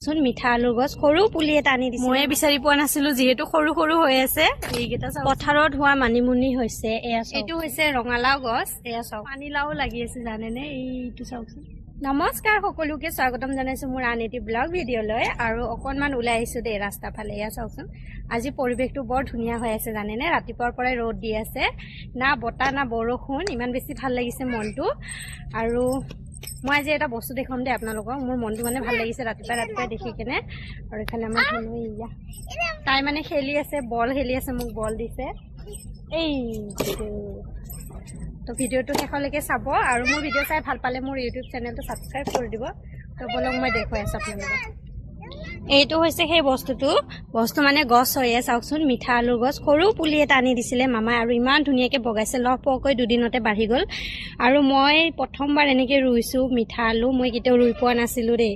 চোন মিঠা আলু গছ সৰু পুলি এটা আনি দিছে মই বিচাৰি পোৱা নাছিলো যেহেতু সৰু সৰু হৈ আছে এইকেইটা পথাৰত হোৱা মানিমুনি হৈছে এয়া এইটো হৈছে ৰঙালাও গছ এয়া চাওক পানীলাও লাগি আছে জানেনে এইটো চাওকচোন নমস্কাৰ সকলোকে স্বাগতম জনাইছো মোৰ আন এটি ব্লগ ভিডিঅ'লৈ আৰু অকণমান ওলাই আহিছো দে ৰাস্তা ফালে এয়া চাওকচোন আজি পৰিৱেশটো বৰ ধুনীয়া হৈ আছে জানেনে ৰাতিপুৱাৰ পৰাই ৰ'দ দি আছে না বতাহ না বৰষুণ ইমান বেছি ভাল লাগিছে মনটো আৰু মই আজি এটা বস্তু দেখাম দে আপোনালোকক মোৰ মনটো মানে ভাল লাগিছে ৰাতিপুৱা দেখি কেনে আৰু এখানে আমাৰ ধুনু ইয়া তাই মানে খেলি আছে বল খেলি আছে মোক বল দিছে এই তো ভিডিঅ'টো শেষলৈকে চাব আৰু মোৰ ভিডিঅ' চাই ভাল পালে মোৰ ইউটিউব চেনেলটো ছাবস্ক্ৰাইব কৰি দিব তো বলক মই দেখুৱাই আছো আপোনালোকক এইটো হৈছে সেই বস্তু মানে গছ হয় চাওকচোন মিঠা আলুৰ গছ সৰু পুলি এটা আনি দিছিলে মামাই আৰু ইমান ধুনীয়াকৈ বগাইছে লহপহকৈ দুদিনতে বাঢ়ি গ'ল আৰু মই প্ৰথমবাৰ এনেকৈ ৰুইছোঁ মিঠা আলু মই কেতিয়াও ৰুই পোৱা নাছিলোঁ দেই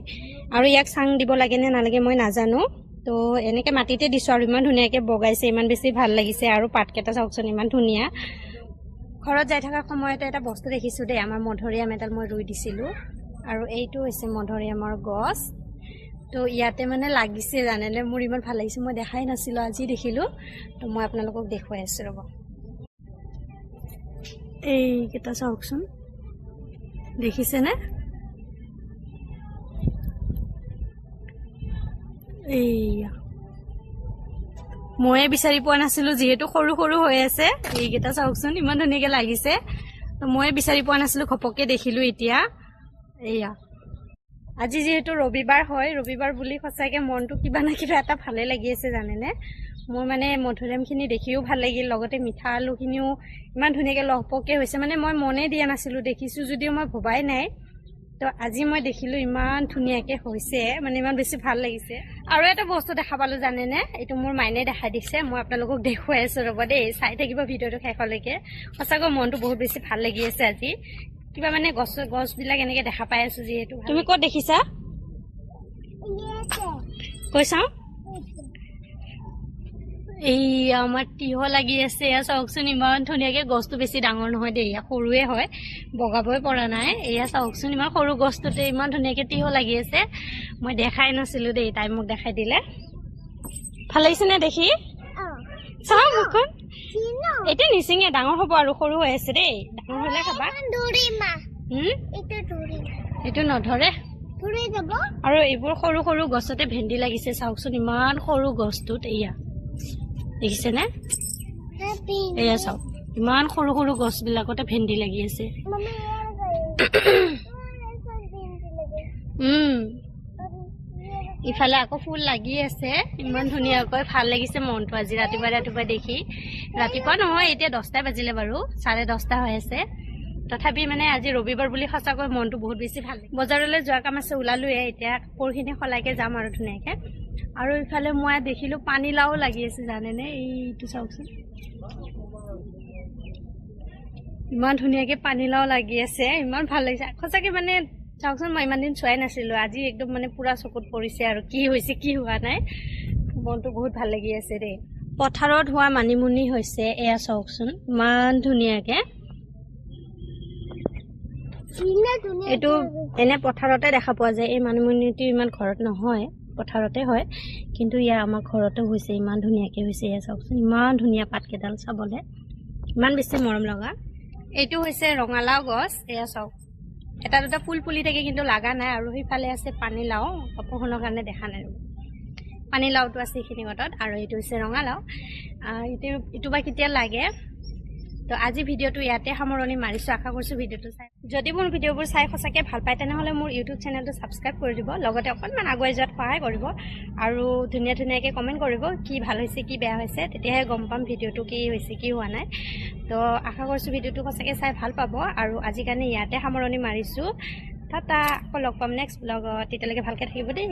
আৰু ইয়াক চাং দিব লাগে নে নালাগে মই নাজানো তো এনেকৈ মাটিতে দিছোঁ আৰু ইমান ধুনীয়াকৈ বগাইছে ইমান বেছি ভাল লাগিছে আৰু পাতকেইটা চাওকচোন ইমান ধুনীয়া ঘৰত যাই থকাৰ সময়তে এটা বস্তু দেখিছোঁ দেই আমাৰ মধুৰিআম এডাল মই ৰুই দিছিলোঁ আৰু এইটো হৈছে মধুৰিআমৰ গছ তো ইয়াতে মানে লাগিছে জানেনে মোৰ ইমান ভাল লাগিছে মই দেখাই নাছিলোঁ আজি দেখিলোঁ তো মই আপোনালোকক দেখুৱাই আছোঁ ৰ'ব এইকেইটা চাওকচোন দেখিছেনে এইয়া ময়ে বিচাৰি পোৱা নাছিলোঁ যিহেতু সৰু সৰু হৈ আছে এইকেইটা চাওকচোন ইমান ধুনীয়াকৈ লাগিছে তো ময়ে বিচাৰি পোৱা নাছিলোঁ ঘপককৈ দেখিলোঁ এতিয়া এইয়া আজি যেহেতু ৰবিবাৰ হয় ৰবিবাৰ বুলি সঁচাকৈ মনটো কিবা না কিবা এটা ভালে লাগি আছে জানেনে মোৰ মানে মধুৰিআমখিনি দেখিও ভাল লাগিল লগতে মিঠা আলুখিনিও ইমান ধুনীয়াকৈ লহপহকৈ হৈছে মানে মই মনে দিয়া নাছিলোঁ দেখিছোঁ যদিও মই ভবাই নাই তো আজি মই দেখিলোঁ ইমান ধুনীয়াকৈ হৈছে মানে ইমান বেছি ভাল লাগিছে আৰু এটা বস্তু দেখা পালোঁ জানেনে এইটো মোৰ মাইনে দেখাই দিছে মই আপোনালোকক দেখুৱাই আছোঁ ৰ'ব দেই চাই থাকিব ভিডিঅ'টো শেষলৈকে সঁচাকৈ মনটো বহুত বেছি ভাল লাগি আছে আজি কিবা মানে গছবিলাক এনেকৈ দেখা পাই আছোঁ যিহেতু তুমি ক'ত দেখিছা কৈ চাওঁ এই আমাৰ তিয়হ লাগি আছে এয়া চাওকচোন ইমান ধুনীয়াকৈ গছটো বেছি ডাঙৰ নহয় দেই সৰুৱে হয় বগাবই পৰা নাই এয়া চাওকচোন ইমান সৰু গছটোতে ইমান ধুনীয়াকৈ তিয়হ লাগি আছে মই দেখাই নাছিলোঁ দেই তাই মোক দেখাই দিলে ভাল লাগিছেনে দেখি চাওঁ মুখখন এতিয়া নিচিঙে ডাঙৰ হ'ব আৰু সৰু হৈ আছে দেই ডাঙৰ হ'লে খাবা এইটো নধৰে আৰু এইবোৰ সৰু সৰু গছতে ভেন্দি লাগিছে চাওকচোন ইমান সৰু গছটোত এয়া দেখিছেনে এয়া চাওক ইমান সৰু সৰু গছবিলাকতে ভেন্দি লাগি আছে ইফালে আকৌ ফুল লাগি আছে ইমান ধুনীয়াকৈ ভাল লাগিছে মনটো আজি ৰাতিপুৱা দেখি ৰাতিপুৱা নহয় এতিয়া 10টা বাজিলে বাৰু 10:30 হৈ আছে তথাপি মানে আজি ৰবিবাৰ বুলি সঁচাকৈ মনটো বহুত বেছি ভাল লাগে বজাৰলৈ যোৱা কাম আছে ওলালোৱে এতিয়া কাপোৰখিনি সলাইকৈ যাম আৰু ধুনীয়াকৈ আৰু ইফালে মই দেখিলোঁ পানীলাও লাগি আছে জানেনে এইটো চাওকচোন ইমান ধুনীয়াকৈ পানীলাও লাগি আছে ইমান ভাল লাগিছে সঁচাকৈ মানে চাওকচোন মই ইমান দিন চোৱাই নাছিলোঁ আজি একদম মানে পূৰা চকুত পৰিছে আৰু কি হৈছে কি হোৱা নাই মনটো বহুত ভাল লাগি আছে দেই পথাৰত হোৱা মানিমুনি হৈছে এয়া চাওকচোন ইমান ধুনীয়াকৈ এইটো এনে পথাৰতে দেখা পোৱা যায় এই মানিমুনিটো ইমান ঘৰত নহয় পথাৰতে হয় কিন্তু ইয়াৰ আমাৰ ঘৰতে হৈছে ইমান ধুনীয়াকৈ হৈছে এয়া চাওকচোন ইমান ধুনীয়া পাতকেইডাল চাবলৈ ইমান বেছি মৰম লগা এইটো হৈছে ৰঙালাও গছ এয়া চাওক এটা দুটা ফুল ফুলি থাকে কিন্তু লগা নাই আৰু সেইফালে আছে পানীলাও কাপোৰখনৰ কাৰণে দেখা নাই পানীলাওটো আছে এইখিনি গতত আৰু এইটো হৈছে ৰঙালাও এইটো বা কেতিয়া লাগে তো আজি ভিডিঅ'টো ইয়াতে সামৰণি মাৰিছোঁ আশা কৰিছোঁ ভিডিঅ'টো চাই যদি মোৰ ভিডিঅ'বোৰ চাই সঁচাকৈ ভাল পায় তেনেহ'লে মোৰ ইউটিউব চেনেলটো ছাবস্ক্ৰাইব কৰি দিব লগতে অকণমান আগুৱাই যোৱাত সহায় কৰিব আৰু ধুনীয়াকৈ কমেণ্ট কৰিব কি ভাল হৈছে কি বেয়া হৈছে তেতিয়াহে গম পাম ভিডিঅ'টো কি হৈছে কি হোৱা নাই তো আশা কৰিছোঁ ভিডিঅ'টো সঁচাকৈ চাই ভাল পাব আৰু আজি কাৰণে ইয়াতে সামৰণি মাৰিছোঁ টাটা আকৌ লগ পাম নেক্সট ব্লগত তেতিয়ালৈকে ভালকৈ থাকিব দেই